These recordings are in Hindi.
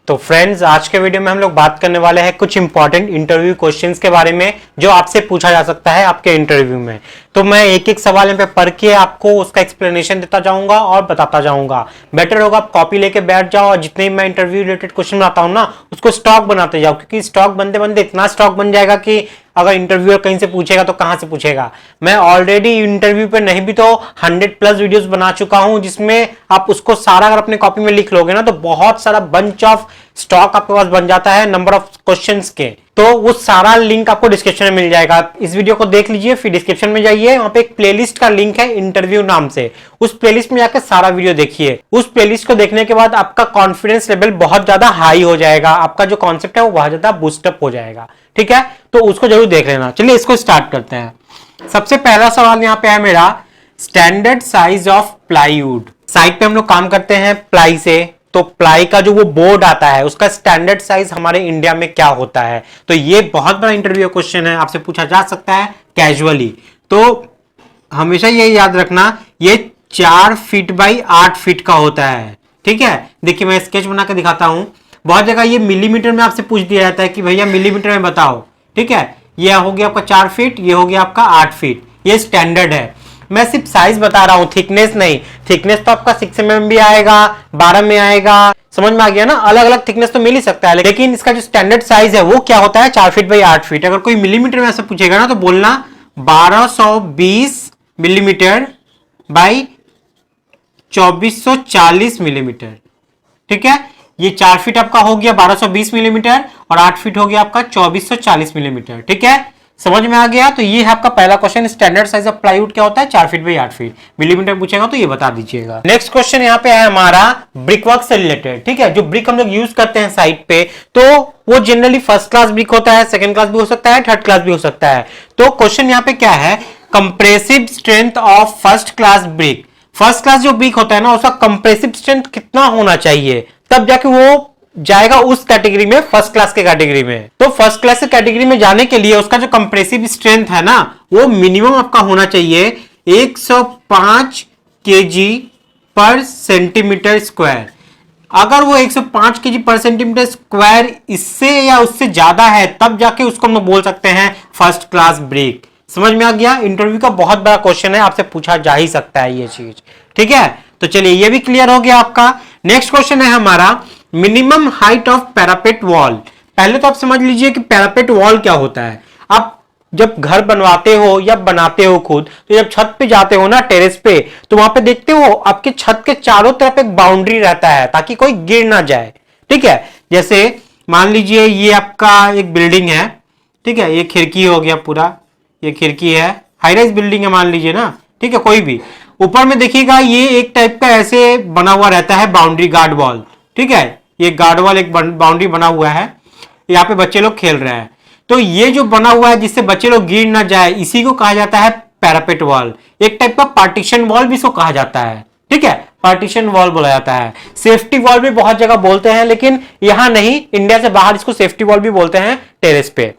तो फ्रेंड्स, आज के वीडियो में हम लोग बात करने वाले हैं कुछ इंपॉर्टेंट इंटरव्यू क्वेश्चंस के बारे में जो आपसे पूछा जा सकता है आपके इंटरव्यू में। तो मैं एक एक सवाल यहाँ पे पढ़ के आपको उसका एक्सप्लेनेशन देता जाऊंगा और बताता जाऊंगा। बेटर होगा आप कॉपी लेके बैठ जाओ और जितने भी मैं इंटरव्यू रिलेटेड क्वेश्चन बनाता हूँ ना उसको स्टॉक बनाते जाओ, क्योंकि स्टॉक बनते बनते इतना स्टॉक बन जाएगा कि अगर इंटरव्यूअर कहीं से पूछेगा तो कहां से पूछेगा। मैं ऑलरेडी इंटरव्यू पे नहीं भी तो 100+ वीडियोस बना चुका हूं, जिसमें आप उसको सारा अगर अपने कॉपी में लिख लोगे ना तो बहुत सारा बंच ऑफ स्टॉक आपके पास बन जाता है नंबर ऑफ क्वेश्चंस के। तो वो सारा लिंक आपको डिस्क्रिप्शन में मिल जाएगा। इस वीडियो को देख लीजिए, फिर डिस्क्रिप्शन में जाइए, वहां पे एक प्लेलिस्ट का लिंक है इंटरव्यू नाम से, उस प्लेलिस्ट में जाकर सारा वीडियो देखिए। उस प्लेलिस्ट को देखने के बाद आपका कॉन्फिडेंस लेवल बहुत ज्यादा हाई हो जाएगा, आपका जो कॉन्सेप्ट है वो बहुत ज्यादा बूस्टअप हो जाएगा। ठीक है, तो उसको जरूर देख लेना। चलिए इसको स्टार्ट करते हैं। सबसे पहला सवाल यहाँ पे है मेरा, standard size of plywood. Side पे हम लोग काम करते हैं प्लाई से, तो प्लाई का जो वो बोर्ड आता है उसका स्टैंडर्ड साइज हमारे इंडिया में क्या होता है। तो ये बहुत बड़ा इंटरव्यू क्वेश्चन है, आपसे पूछा जा सकता है कैजुअली। तो हमेशा ये याद रखना, ये 4 फीट बाई 8 फीट का होता है। ठीक है, देखिए मैं स्केच बना के दिखाता हूं। बहुत जगह ये मिलीमीटर में आपसे पूछ दिया जाता है कि भैया मिलीमीटर में बताओ। ठीक है, ये हो गया आपका 4 फीट, ये हो गया आपका 8 फीट, ये स्टैंडर्ड है। मैं सिर्फ साइज बता रहा हूं, थिकनेस नहीं। थिकनेस तो आपका 6 mm भी आएगा, 12 में आएगा, समझ में आ गया ना। अलग अलग थिकनेस तो मिल ही सकता है, लेकिन इसका जो स्टैंडर्ड साइज है वो क्या होता है, 4 फीट बाई 8 फीट। अगर कोई मिलीमीटर में ऐसा पूछेगा ना तो बोलना 1220 मिलीमीटर बाई 2440 मिलीमीटर। ठीक है, ये 4 फीट आपका हो गया 1220 मिलीमीटर और 8 फीट हो गया आपका 2440 मिलीमीटर। ठीक है, समझ में आ गया। तो ये है आपका पहला question, standard size of plywood क्या होता है, 4 फीट बाई 8 फीट। मिलीमीटर पूछेगा तो ये बता दीजिएगा। नेक्स्ट क्वेश्चन यहाँ पे है हमारा ब्रिक वर्क से रिलेटेड। ठीक है, जो ब्रिक हम लोग यूज करते हैं साइट पे, तो वो जनरली फर्स्ट क्लास ब्रिक होता है, सेकंड क्लास भी हो सकता है, थर्ड क्लास भी हो सकता है। तो क्वेश्चन यहाँ पे क्या है, compressive strength of first class brick. First class जो ब्रिक होता है ना उसका कंप्रेसिव स्ट्रेंथ कितना होना चाहिए, तब जाके वो जाएगा उस कैटेगरी में, फर्स्ट क्लास के कैटेगरी में। तो फर्स्ट क्लास के कैटेगरी में जाने के लिए उसका जो कंप्रेसिव स्ट्रेंथ है ना वो मिनिमम आपका होना चाहिए 105 kg पर सेंटीमीटर स्क्वायर। अगर वो 105 kg पर सेंटीमीटर स्क्वायर इससे या उससे ज्यादा है तब जाके उसको हम लोग बोल सकते हैं फर्स्ट क्लास ब्रिक। समझ में आ गया। इंटरव्यू का बहुत बड़ा क्वेश्चन है, आपसे पूछा जा ही सकता है ये चीज। ठीक है, तो चलिए ये भी क्लियर हो गया आपका। नेक्स्ट क्वेश्चन है हमारा, minimum height of parapet wall. पहले तो आप समझ लीजिए कि पैरापेट वॉल क्या होता है। आप जब घर बनवाते हो या बनाते हो खुद, तो जब छत पे जाते हो ना, टेरेस पे, तो वहां पे देखते हो आपके छत के चारों तरफ एक बाउंड्री रहता है ताकि कोई गिर ना जाए। ठीक है, जैसे मान लीजिए ये आपका एक बिल्डिंग है। ठीक है, ये खिड़की हो गया, पूरा ये खिड़की है, हाई राइज बिल्डिंग है मान लीजिए ना। ठीक है, कोई भी ऊपर में देखिएगा ये एक टाइप का ऐसे बना हुआ रहता है बाउंड्री, गार्ड वॉल। ठीक है, ये गार्ड वॉल एक बाउंड्री बना हुआ है, यहाँ पे बच्चे लोग खेल रहे हैं। तो ये जो बना हुआ है जिससे बच्चे लोग गिर ना जाए, इसी को कहा जाता है पैरापेट वॉल। एक टाइप का पार्टीशन वॉल भी इसको कहा जाता है। ठीक है, पार्टीशन वॉल बोला जाता है। सेफ्टी वॉल भी बहुत जगह बोलते हैं, लेकिन यहां नहीं, इंडिया से बाहर इसको सेफ्टी वॉल भी बोलते हैं टेरेस पे।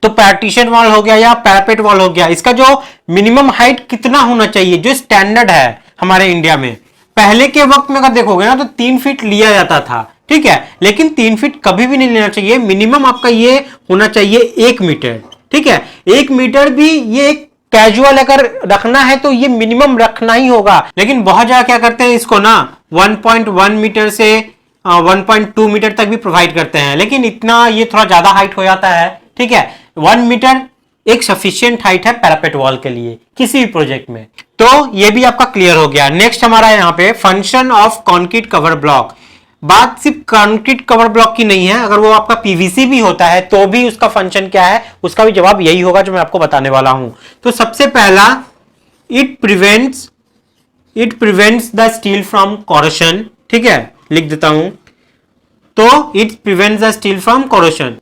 तो पार्टीशन वॉल हो गया या पैरापेट वॉल हो गया, इसका जो मिनिमम हाइट कितना होना चाहिए, जो स्टैंडर्ड है हमारे इंडिया में। पहले के वक्त में अगर देखोगे ना तो 3 फीट लिया जाता था। ठीक है, लेकिन 3 फीट कभी भी नहीं लेना चाहिए। मिनिमम आपका ये होना चाहिए 1 मीटर। ठीक है, 1 मीटर भी ये कैजुअल अगर रखना है तो ये मिनिमम रखना ही होगा। लेकिन बहुत जगह क्या करते हैं, इसको ना 1.1 मीटर से 1.2 मीटर तक भी प्रोवाइड करते हैं, लेकिन इतना ये थोड़ा ज्यादा हाइट हो जाता है। ठीक है, 1 मीटर एक सफिशिएंट हाइट है पैरापेट वॉल के लिए किसी भी प्रोजेक्ट में। तो ये भी आपका क्लियर हो गया। नेक्स्ट हमारा यहाँ पे function of concrete cover block. बात सिर्फ कंक्रीट कवर ब्लॉक की नहीं है, अगर वो आपका पीवीसी भी होता है तो भी उसका फंक्शन क्या है, उसका भी जवाब यही होगा जो मैं आपको बताने वाला हूं। तो सबसे पहला, it prevents the steel from corrosion. ठीक है, लिख देता हूं, तो it prevents the steel from corrosion.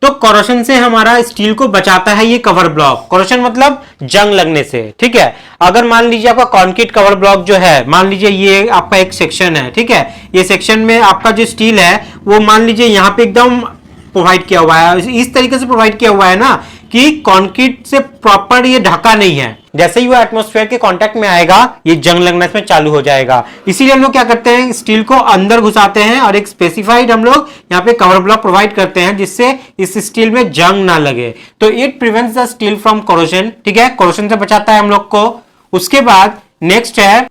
तो कोरोशन से हमारा स्टील को बचाता है ये कवर ब्लॉक। कोरोशन मतलब जंग लगने से। ठीक है, अगर मान लीजिए आपका कंक्रीट कवर ब्लॉक जो है, मान लीजिए ये आपका एक सेक्शन है। ठीक है, ये सेक्शन में आपका जो स्टील है वो मान लीजिए यहाँ पे एकदम प्रोवाइड किया हुआ है, इस तरीके से प्रोवाइड किया हुआ है ना कि कंक्रीट से प्रॉपर ये ढका नहीं है। जैसे ही वो एटमॉस्फेयर के कांटेक्ट में आएगा ये जंग लगना इसमें चालू हो जाएगा। इसीलिए हम लोग क्या करते हैं, स्टील को अंदर घुसाते हैं और एक स्पेसिफाइड हम लोग यहाँ पे कवर ब्लॉक प्रोवाइड करते हैं जिससे इस स्टील में जंग ना लगे। तो it prevents the steel from corrosion, ठीक है, कोरोजन से बचाता है हम लोग को। उसके बाद नेक्स्ट है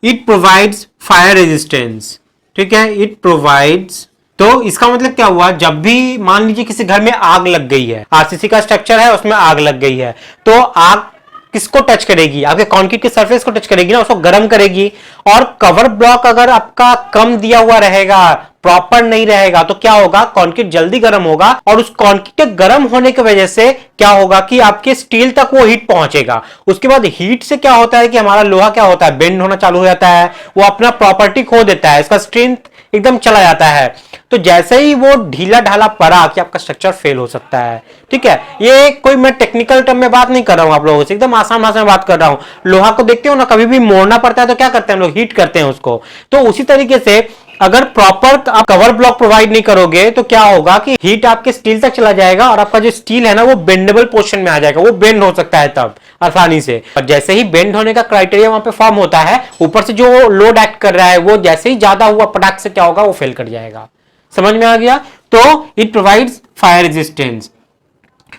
इट प्रोवाइड्स फायर रेजिस्टेंस, ठीक है, इट प्रोवाइड्स। तो इसका मतलब क्या हुआ, जब भी मान लीजिए किसी घर में आग लग गई है, आरसीसी का स्ट्रक्चर है उसमें आग लग गई है, तो आग किसको टच करेगी, आपके कंक्रीट के सरफेस को टच करेगी ना, उसको गर्म करेगी। और कवर ब्लॉक अगर आपका कम दिया हुआ रहेगा, प्रॉपर नहीं रहेगा, तो क्या होगा, कंक्रीट जल्दी गर्म होगा और उस कंक्रीट के गर्म होने की वजह से क्या होगा कि आपके स्टील तक वो हीट पहुंचेगा। उसके बाद हीट से क्या होता है कि हमारा लोहा क्या होता है, बेंड होना चालू हो जाता है, वो अपना प्रॉपर्टी खो देता है, इसका स्ट्रेंथ एकदम चला जाता है। तो जैसे ही वो ढीला ढाला पड़ा कि आपका स्ट्रक्चर फेल हो सकता है, ठीक है। ये कोई मैं टेक्निकल टर्म में बात नहीं कर रहा हूं आप लोगों से, एकदम आसान भाषा में बात कर रहा हूं। लोहा को देखते हो ना, कभी भी मोड़ना पड़ता है तो क्या करते हैं हम लोग, हीट करते हैं उसको। तो उसी तरीके से अगर प्रॉपर आप कवर ब्लॉक प्रोवाइड नहीं करोगे तो क्या होगा कि हीट आपके स्टील तक चला जाएगा और आपका जो स्टील है ना वो बेंडेबल पोर्शन में आ जाएगा, वो बेंड हो सकता है तब आसानी से। और जैसे ही बेंड होने का क्राइटेरिया वहां पे फॉर्म होता है, ऊपर से जो लोड एक्ट कर रहा है वो जैसे ही ज्यादा हुआ पटाख से क्या होगा, वो फेल कर जाएगा। समझ में आ गया। तो इट प्रोवाइड्स फायर रेजिस्टेंस।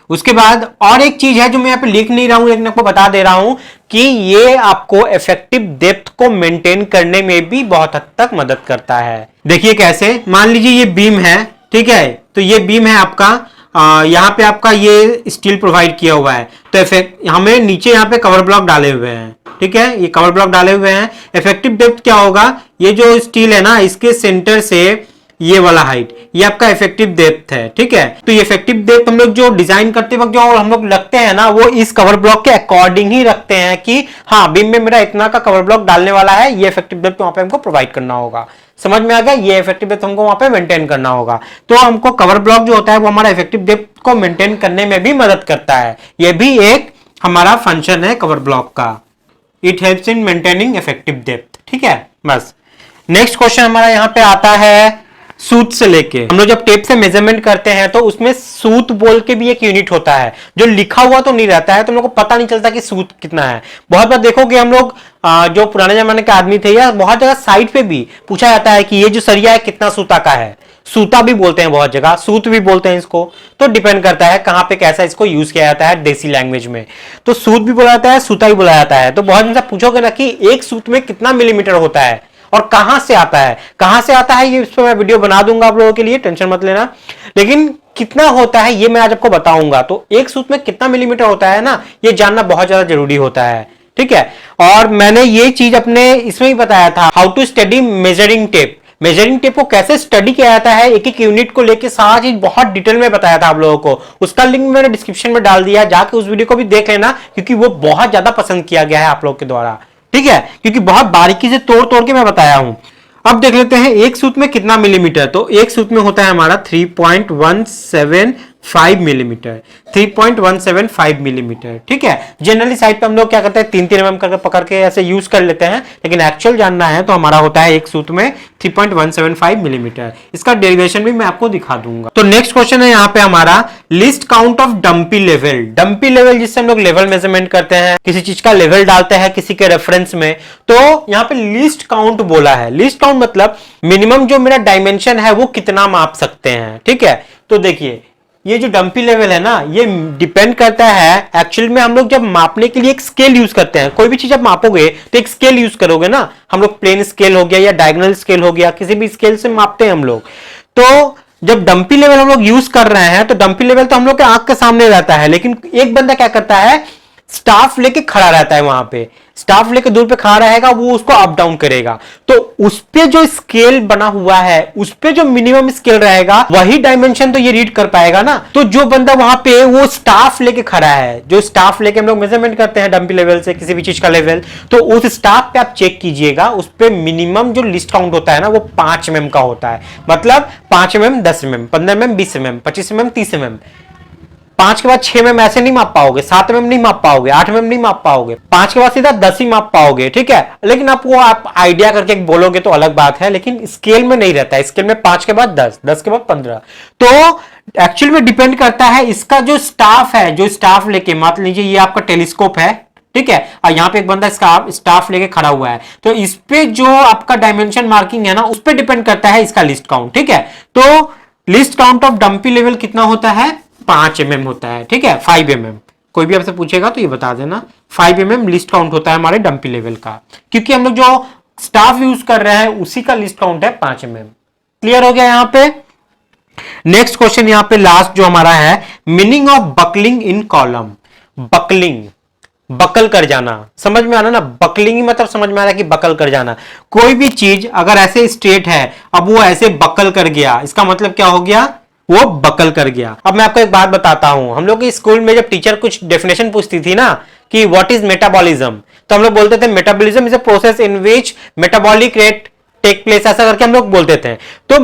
उसके बाद और एक चीज है जो मैं यहाँ पे लिख नहीं रहा हूं लेकिन आपको बता दे रहा हूं कि ये आपको इफेक्टिव डेप्थ को मेंटेन करने में भी बहुत हद तक मदद करता है। देखिए कैसे, मान लीजिए ये बीम है, ठीक है, तो ये बीम है आपका, यहाँ पे आपका ये स्टील प्रोवाइड किया हुआ है, तो हमें नीचे यहाँ पे कवर ब्लॉक डाले हुए हैं, ठीक है, ये कवर ब्लॉक डाले हुए हैं। इफेक्टिव डेप्थ क्या होगा, ये जो स्टील है ना इसके सेंटर से ये वाला हाइट, ये आपका इफेक्टिव डेप्थ है, ठीक है। तो ये इफेक्टिव डेप्थ हम लोग जो डिजाइन करते वक्त जो हम लोग लगते हैं ना, वो इस कवर ब्लॉक के अकॉर्डिंग ही रखते हैं कि हाँ बीम में मेरा इतना का कवर ब्लॉक डालने वाला है, ये इफेक्टिव डेप्थ वहां पे हमको प्रोवाइड करना होगा। समझ में आ गया, ये इफेक्टिव डेप्थ हमको वहां पे मेंटेन करना होगा। तो हमको कवर ब्लॉक जो होता है वो हमारा इफेक्टिव डेप्थ को मेंटेन करने में भी मदद करता है। ये भी एक हमारा फंक्शन है कवर ब्लॉक का, it helps in maintaining effective depth, ठीक है। बस नेक्स्ट क्वेश्चन हमारा यहाँ पे आता है सूत से लेके। हम लोग जब टेप से मेजरमेंट करते हैं तो उसमें सूत बोल के भी एक यूनिट होता है जो लिखा हुआ तो नहीं रहता है, तो हम लोग को पता नहीं चलता कि सूत कितना है। बहुत बार देखोगे हम लोग जो पुराने जमाने के आदमी थे या बहुत जगह साइड पे भी पूछा जाता है कि ये जो सरिया है कितना सूता का है, सूता भी बोलते हैं बहुत जगह, सूत भी बोलते हैं इसको। तो डिपेंड करता है कहां पे कैसा इसको यूज किया जाता है देसी लैंग्वेज में। तो सूत भी बोला जाता है, सूता भी बोला जाता है। तो बहुत जगह पूछोगे ना कि एक सूत में कितना मिलीमीटर होता है और कहां से आता है, कहां से आता है, ये इस पर मैं वीडियो बना दूंगा आप लोगों के लिए, टेंशन मत लेना। लेकिन कितना होता है ये मैं आज आपको बताऊंगा। तो एक सूत में कितना मिलीमीटर होता है ना, ये जानना बहुत ज्यादा जरूरी होता है, ठीक है। और मैंने ये चीज अपने इसमें ही बताया था, how to study measuring tape. Measuring tape को कैसे स्टडी किया जाता है, एक एक यूनिट को लेके सारा चीज बहुत डिटेल में बताया था आप लोगों को। उसका लिंक मैंने डिस्क्रिप्शन में डाल दिया, जाके उस वीडियो को भी देख लेना क्योंकि वो बहुत ज्यादा पसंद किया गया है आप लोग के द्वारा, ठीक है, क्योंकि बहुत बारीकी से तोड़ तोड़ के मैं बताया हूं। अब देख लेते हैं एक सूत में कितना मिलीमीटर। तो एक सूत में होता है हमारा 3.175 मिलीमीटर, 3.175 मिलीमीटर, ठीक है। जनरली साइड पे हम लोग क्या करते हैं 3-3 mm करके पकड़ के ऐसे यूज कर लेते हैं, लेकिन एक्चुअल जानना है तो हमारा होता है एक सूत में 3.175 मिलीमीटर। इसका डेरिवेशन भी मैं आपको दिखा दूंगा। तो नेक्स्ट क्वेश्चन है यहाँ पे हमारा list count of dumpy level. Dumpy level जिससे हम लोग लेवल मेजरमेंट करते हैं, किसी चीज का लेवल डालते हैं किसी के रेफरेंस में। तो यहाँ पे लिस्ट काउंट बोला है। लिस्ट काउंट मतलब मिनिमम जो मेरा डायमेंशन है वो कितना माप सकते हैं, ठीक है। तो देखिए ये जो डंपी लेवल है ना, ये डिपेंड करता है एक्चुअल में। हम लोग जब मापने के लिए एक स्केल यूज करते हैं, कोई भी चीज आप मापोगे तो एक स्केल यूज करोगे ना। हम लोग प्लेन स्केल हो गया या डायगोनल स्केल हो गया, किसी भी स्केल से मापते हैं हम लोग। तो जब डंपी लेवल हम लोग यूज कर रहे हैं तो डंपी लेवल तो हम लोग के आंख के सामने रहता है, लेकिन एक बंदा क्या करता है, स्टाफ लेके खड़ा रहता है वहां पे, स्टाफ लेके दूर पे खड़ा रहेगा, वो उसको अप डाउन करेगा। तो उस पे जो स्केल बना हुआ है, उस पे जो मिनिमम स्केल रहेगा वही डायमेंशन तो ये रीड कर पाएगा ना। तो जो बंदा वहां पे वो स्टाफ लेके खड़ा है, जो स्टाफ लेके हम लोग मेजरमेंट करते हैं डंपी लेवल से किसी भी चीज का लेवल, तो उस स्टाफ पे आप चेक कीजिएगा, उस पे मिनिमम जो लिस्ट काउंट होता है ना वो 5 mm का होता है। मतलब 5 mm, 10 mm, 15 mm, 20 mm, 25 mm, 30 mm। 5 के बाद 6 mm ऐसे नहीं माप पाओगे, 7 mm नहीं माप पाओगे, 8 mm नहीं माप पाओगे, 5 के बाद सीधा 10 ही माप पाओगे, ठीक है। लेकिन आपको आप आइडिया करके बोलोगे तो अलग बात है, लेकिन स्केल में नहीं रहता है। स्केल में 5 के बाद 10, 10 के बाद 15। तो एक्चुअल में डिपेंड करता है इसका जो स्टाफ है, जो स्टाफ लेके मान लीजिए ये आपका टेलीस्कोप है, ठीक है, और यहाँ पे एक बंदा स्टाफ लेके खड़ा हुआ है, तो इस पे जो आपका डायमेंशन मार्किंग है ना, उस पे डिपेंड करता है इसका लिस्ट काउंट। ठीक है, तो list count of dumpy level कितना होता है, 5 mm होता है। ठीक है, 5 mm, कोई भी आपसे पूछेगा तो ये बता देना, 5 mm लिस्ट काउंट होता है हमारे डंपी लेवल का, क्योंकि हम लोग जो स्टाफ यूज कर रहे हैं उसी का लिस्ट काउंट है 5 mm। क्लियर हो गया यहाँ पे। नेक्स्ट क्वेश्चन यहाँ पे लास्ट जो हमारा है, meaning of buckling in column. Buckling, buckle कर जाना, समझ में आना ना, बकलिंग मतलब समझ में आ रहा है कि बकल कर जाना। कोई भी चीज अगर ऐसे स्ट्रेट है, अब वो ऐसे बकल कर गया, इसका मतलब क्या हो गया, वो बकल कर गया। अब मैं आपको एक बात बताता हूं, हम लोग के स्कूल में जब टीचर कुछ डेफिनेशन पूछती थी ना कि व्हाट इज मेटाबॉलिज्म, तो हम लोग बोलते थे metabolism is a process in which metabolic rate take place, ऐसा करके हम लोग बोलते थे। तो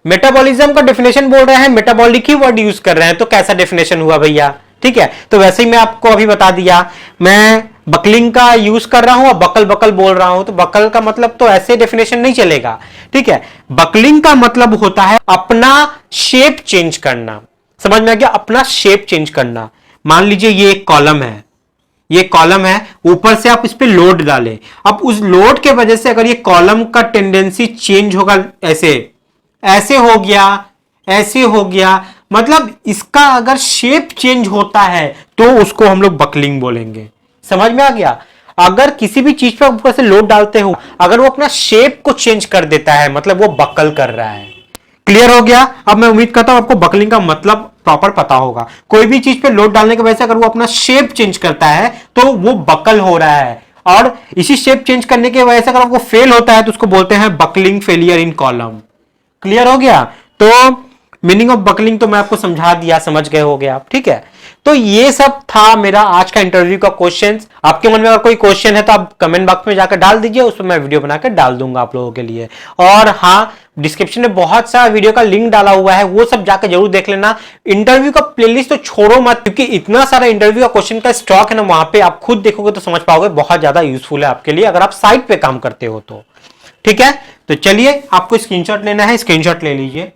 मेटाबॉलिज्म का डेफिनेशन बोल रहे हैं, मेटाबॉलिक ही वर्ड यूज कर रहे हैं, तो कैसा डेफिनेशन हुआ भैया। ठीक है, तो वैसे ही मैं आपको अभी बता दिया, मैं बकलिंग का यूज कर रहा हूं और बकल बकल बोल रहा हूं, तो बकल का मतलब तो ऐसे डेफिनेशन नहीं चलेगा। ठीक है, बकलिंग का मतलब होता है अपना शेप चेंज करना। समझ में आ गया, अपना शेप चेंज करना। मान लीजिए ये एक कॉलम है, ये कॉलम है, ऊपर से आप इस पे लोड डालें, अब उस लोड के वजह से अगर ये कॉलम का टेंडेंसी चेंज होगा, ऐसे ऐसे हो गया, ऐसे हो गया, मतलब इसका अगर शेप चेंज होता है तो उसको हम लोग बकलिंग बोलेंगे। समझ में आ गया, अगर किसी भी चीज पर ऊपर से लोड डालते हो, अगर वो अपना शेप को चेंज कर देता है, मतलब वो बकल कर रहा है। क्लियर हो गया। अब मैं उम्मीद करता हूं आपको बकलिंग का मतलब प्रॉपर पता होगा। कोई भी चीज पे लोड डालने की वजह से अगर वो अपना शेप चेंज करता है तो वो बकल हो रहा है, और इसी शेप चेंज करने की वजह से अगर आपको फेल होता है तो उसको बोलते हैं buckling failure in column. Clear हो गया, तो मीनिंग ऑफ बकलिंग तो मैं आपको समझा दिया, समझ गए होगे आप। ठीक है, तो ये सब था मेरा आज का इंटरव्यू का क्वेश्चंस। आपके मन में अगर कोई क्वेश्चन है तो आप कमेंट बॉक्स में जाकर डाल दीजिए, उस पर मैं वीडियो बनाकर डाल दूंगा आप लोगों के लिए। और हाँ, डिस्क्रिप्शन में बहुत सारा वीडियो का लिंक डाला हुआ है, वो सब जाकर जरूर देख लेना। इंटरव्यू का प्लेलिस्ट तो छोड़ो मत, क्योंकि इतना सारा इंटरव्यू का क्वेश्चन का स्टॉक है ना, वहां पे आप खुद देखोगे तो समझ पाओगे, बहुत ज्यादा यूजफुल है आपके लिए अगर आप साइट पे काम करते हो तो। ठीक है, तो चलिए, आपको स्क्रीनशॉट लेना है, स्क्रीनशॉट ले लीजिए।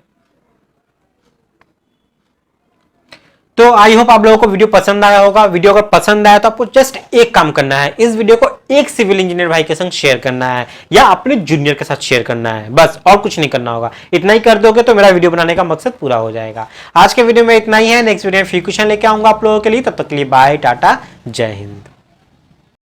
तो आई होप आप लोगों को वीडियो पसंद आया होगा। वीडियो अगर पसंद आया तो आपको जस्ट एक काम करना है, इस वीडियो को एक सिविल इंजीनियर भाई के संग शेयर करना है या अपने जूनियर के साथ शेयर करना है, बस, और कुछ नहीं करना होगा। इतना ही कर दोगे तो मेरा वीडियो बनाने का मकसद पूरा हो जाएगा। आज के वीडियो में इतना ही है, नेक्स्ट वीडियो में फ्री क्वेश्चन लेके आऊंगा आप लोगों के लिए। तब तक के लिए बाय, टाटा, जय हिंद।